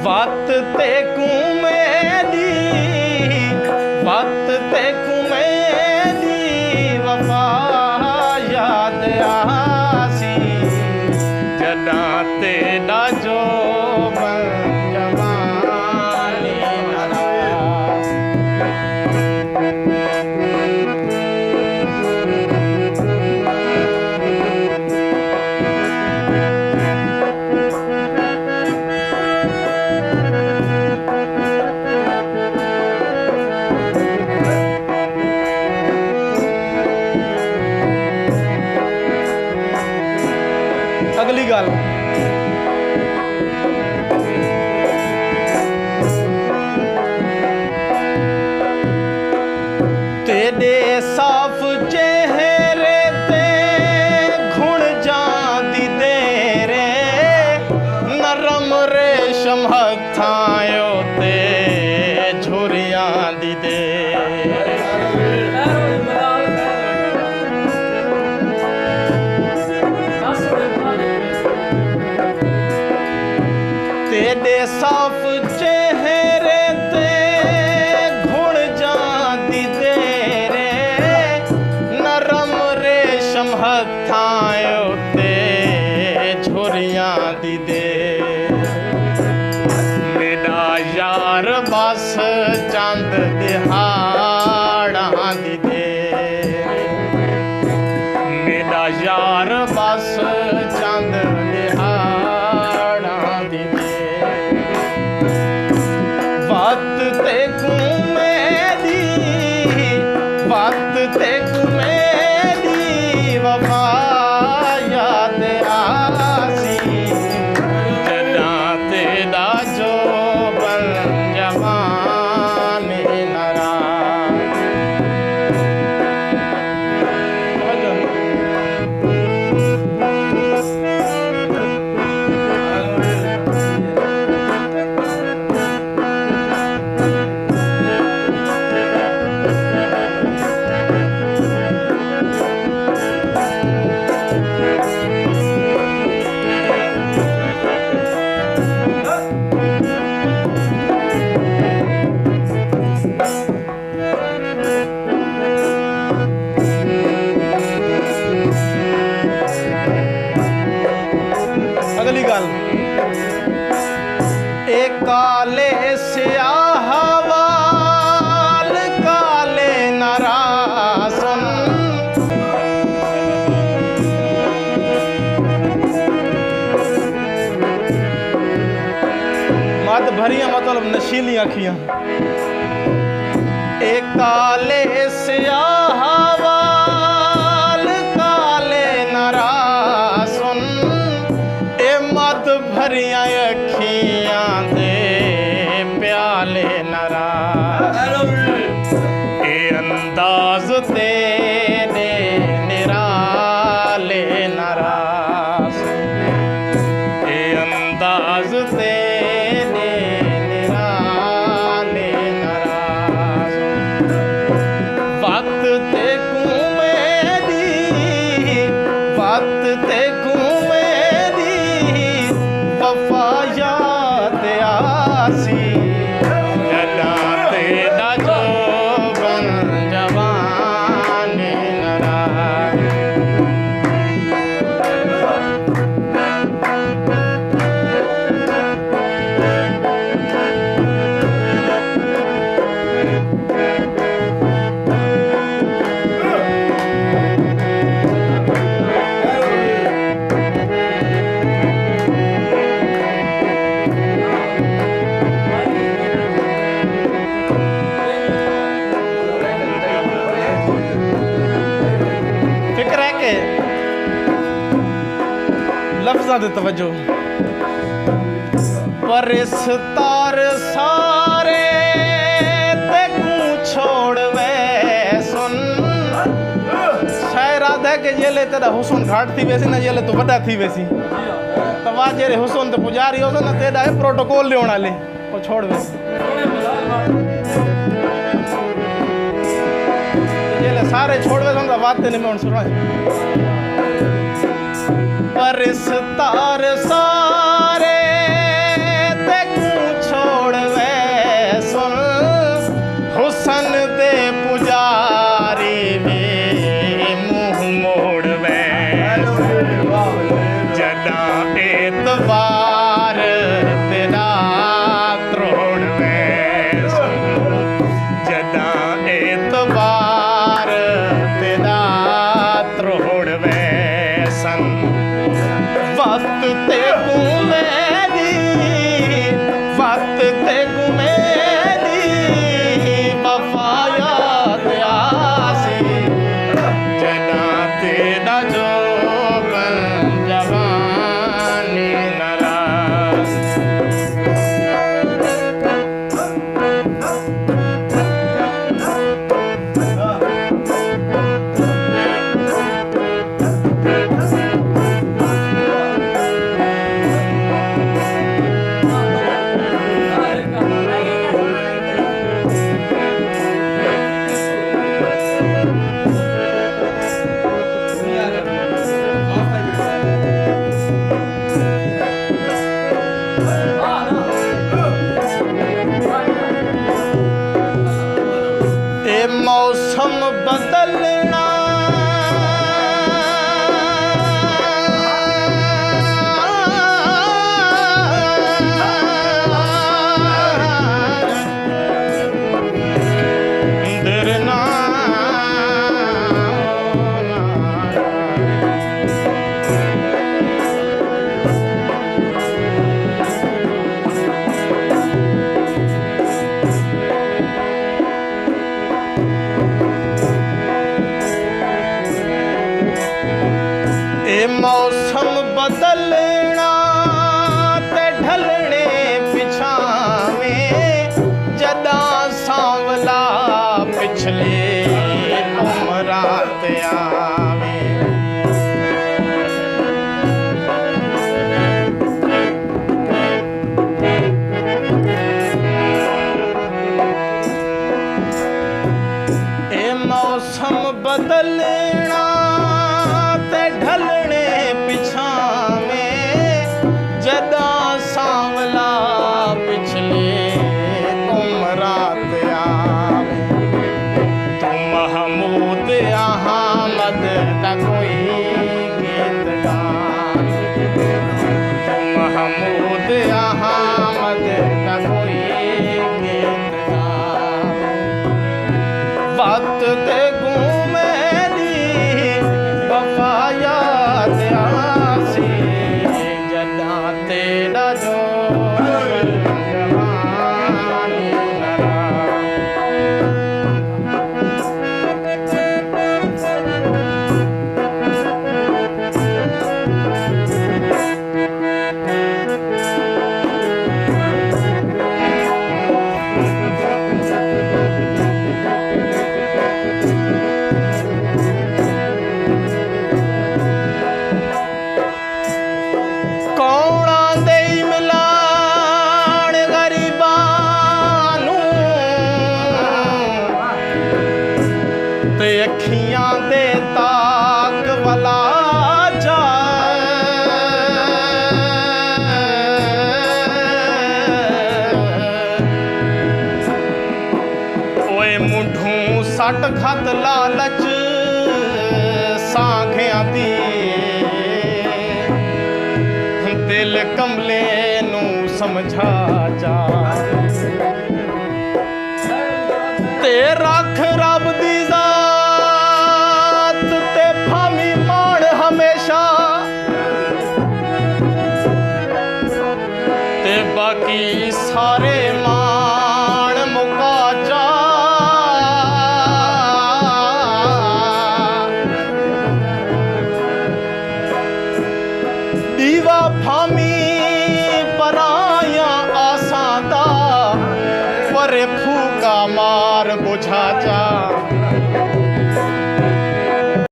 वत ते कुमेदी वत ते कुमेदी वफा याद आसी जदा तेरा जो जवानी नाराज। अगली गल तेरे साफ चेहरे ते घुण जांदी तेरे नरम रेशम हथां ते झुरियां दी दे तेरे साफ चेहरे ते घुण जांदी तेरे नरम रेशम हथां ते झुरियां दी दे मेरा यार बस चंद दिहाड़ां दी दे मेरा यार बस चंद दिहाड़ां दी दे वत ते कुमेदी वत ते कुमेदी वफा याद आसी जदा तेरा जो बन जवानी नाराज। अगली गल एक काले स्याह वाल काले नरासन मत भरिया मतलब नशीली अखियां एक काले स्याह वाल काले नरासन मत भरिया अखियां दे प्याले नाराज ए अंदाज तेरे निराले नाराज ए अंदाज तेरे निराले नाराज वत ते कुमेदी वत ते कुमेदी वफा याद आसी जदा तेरा जो बन जवानी नाराज। फिक्र है कि लफ्ज़ां दे तवज्जो पर इस तार सारे ते छोड़ वे सुन शायरा दे के जेले तेरा हुसन घाट थी वैसी ना जेले तो वड्डा थी वैसी तो वाह जेरे हुसन तो पुजारी हो ना तेरा है प्रोटोकॉल ले होना ले को छोड़ वैसी जेले सारे छोड़ वे सुन बात नहीं मैं सुना पर इस तार सारे ते ए मौसम बदलना मौसम बदलना ते ढलने पिछावे जदा सांवला पिछले उमरात आवे ए मौसम बदलना ते ढलने पिछावे जदा सांवला पिछले उमरात आवे तू महमूद अहमद दा कोई गीत गान तू महमूद अहमद दा कोई गीत गान वक्त ते घूमे ते अखियां दे ताक वाला ओए मुंढों सट खत लालच सांखियां दी दिल कमले नू समझा जा ते रख रब दी जात ते फामी मान हमेशा ते बाकी सारे मान मुका जा दीवा फामी पराया आसां दा परे फूका मार बुझा जा।